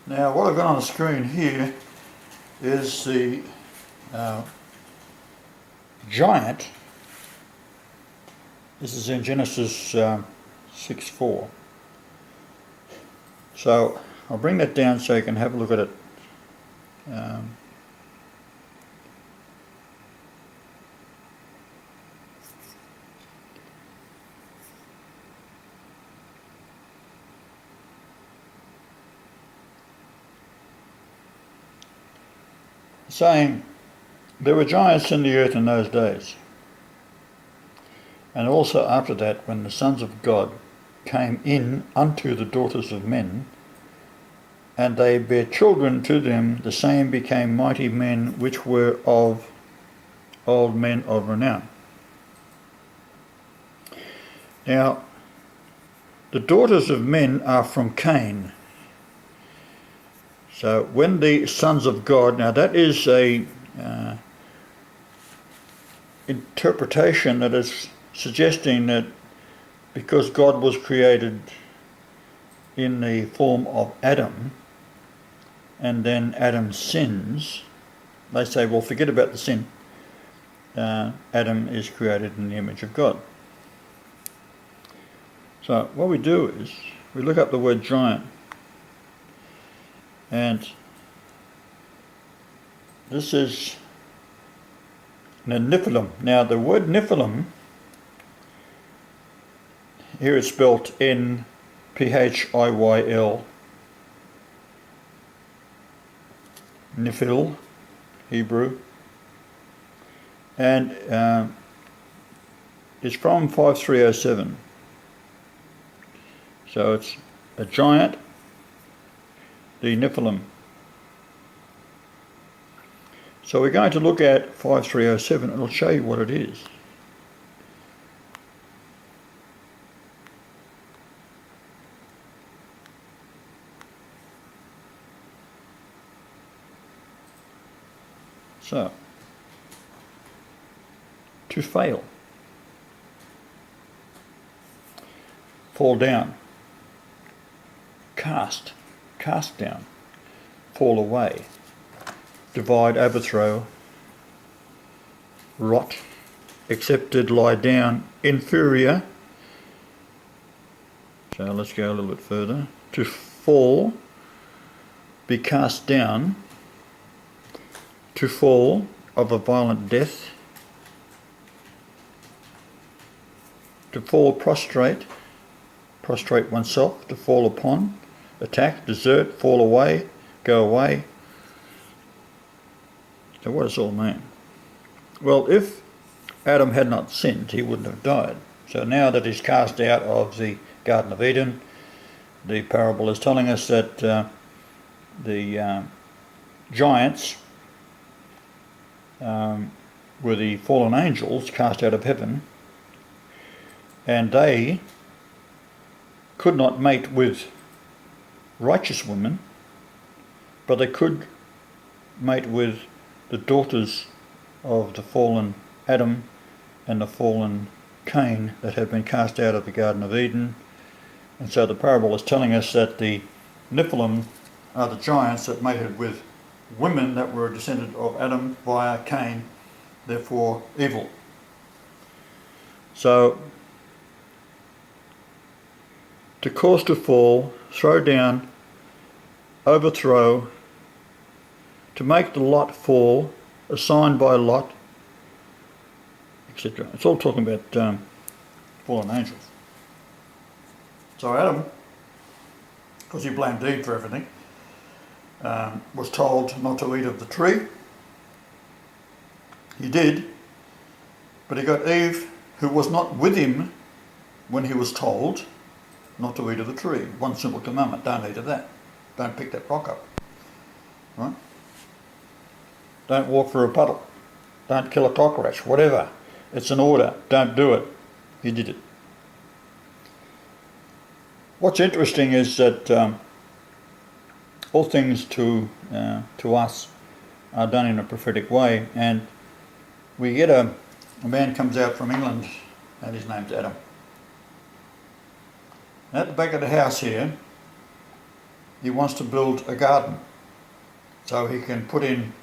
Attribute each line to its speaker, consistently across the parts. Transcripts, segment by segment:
Speaker 1: Now what I've got on the screen here is the giant. This is in Genesis 6:4. So I'll bring that down so you can have a look at it. Saying, there were giants in the earth in those days, and also after that, when the sons of God came in unto the daughters of men, and they bare children to them, the same became mighty men, which were of old men of renown. Now, the daughters of men are from Cain. So when the sons of God, now that is a interpretation that is suggesting that because God was created in the form of Adam, and then Adam sins, they say, well, forget about the sin. Adam is created in the image of God. So what we do is we look up the word giant, and this is the Nephilim. Now the word Nephilim, here it's spelled N-P-H-I-Y-L, Nephil, Hebrew, and it's from 5307. So it's a giant, the Nephilim. So we're going to look at 5307 and I'll show you what it is. So, to fail, fall down, cast down, fall away, divide, overthrow, rot, accepted, lie down, inferior. So let's go a little bit further. To fall, be cast down, to fall, of a violent death, to fall prostrate oneself, to fall upon, attack, desert, fall away, go away. So what does it all mean? Well, if Adam had not sinned, he wouldn't have died. So now that he's cast out of the Garden of Eden, the parable is telling us that the giants were the fallen angels cast out of heaven, and they could not mate with righteous women, but they could mate with the daughters of the fallen Adam and the fallen Cain that had been cast out of the Garden of Eden. And so the parable is telling us that the Nephilim are the giants that mated with women that were descended of Adam via Cain, therefore evil. So, to cause to fall, throw down, overthrow, to make the lot fall, assigned by lot, etc. It's all talking about fallen angels. So Adam, because he blamed Eve for everything, was told not to eat of the tree. He did, but he got Eve, who was not with him when he was told not to eat of the tree. One simple commandment: don't eat of that. Don't pick that rock up. Right? Don't walk through a puddle. Don't kill a cockroach. Whatever. It's an order. Don't do it. He did it. What's interesting is that all things to us are done in a prophetic way, and we get a man comes out from England, and his name's Adam. And at the back of the house here, he wants to build a garden so he can put in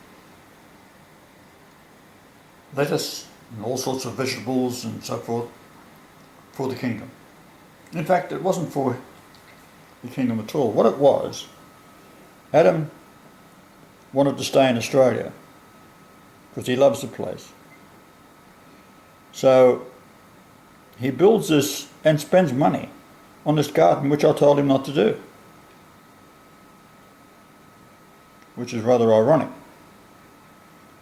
Speaker 1: lettuce and all sorts of vegetables and so forth for the kingdom. In fact, it wasn't for the kingdom at all. What it was, Adam wanted to stay in Australia because he loves the place. So he builds this and spends money on this garden, which I told him not to do, which is rather ironic,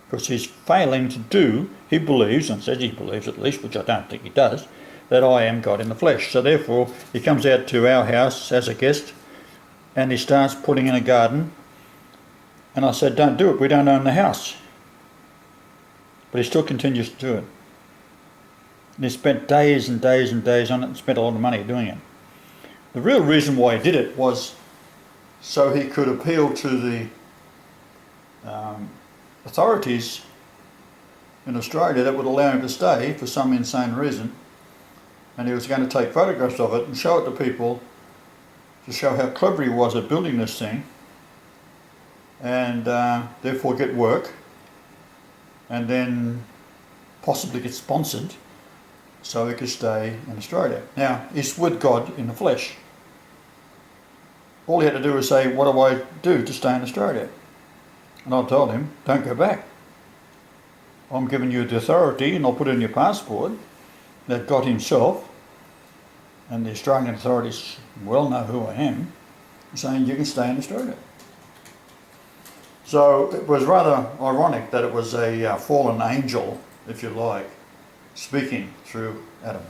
Speaker 1: because he's failing to do, he believes, and says he believes at least, which I don't think he does, that I am God in the flesh. So therefore he comes out to our house as a guest and he starts putting in a garden, and I said, don't do it, we don't own the house. But he still continues to do it. And he spent days and days and days on it and spent a lot of money doing it. The real reason why he did it was so he could appeal to the authorities in Australia that would allow him to stay for some insane reason, and he was going to take photographs of it and show it to people to show how clever he was at building this thing, and therefore get work and then possibly get sponsored so he could stay in Australia. Now, he's with God in the flesh. All he had to do was say, what do I do to stay in Australia? And I told him, don't go back. I'm giving you the authority, and I'll put it in your passport, that God himself and the Australian authorities well know who I am, saying you can stay in Australia. So it was rather ironic that it was a fallen angel, if you like, speaking through Adam.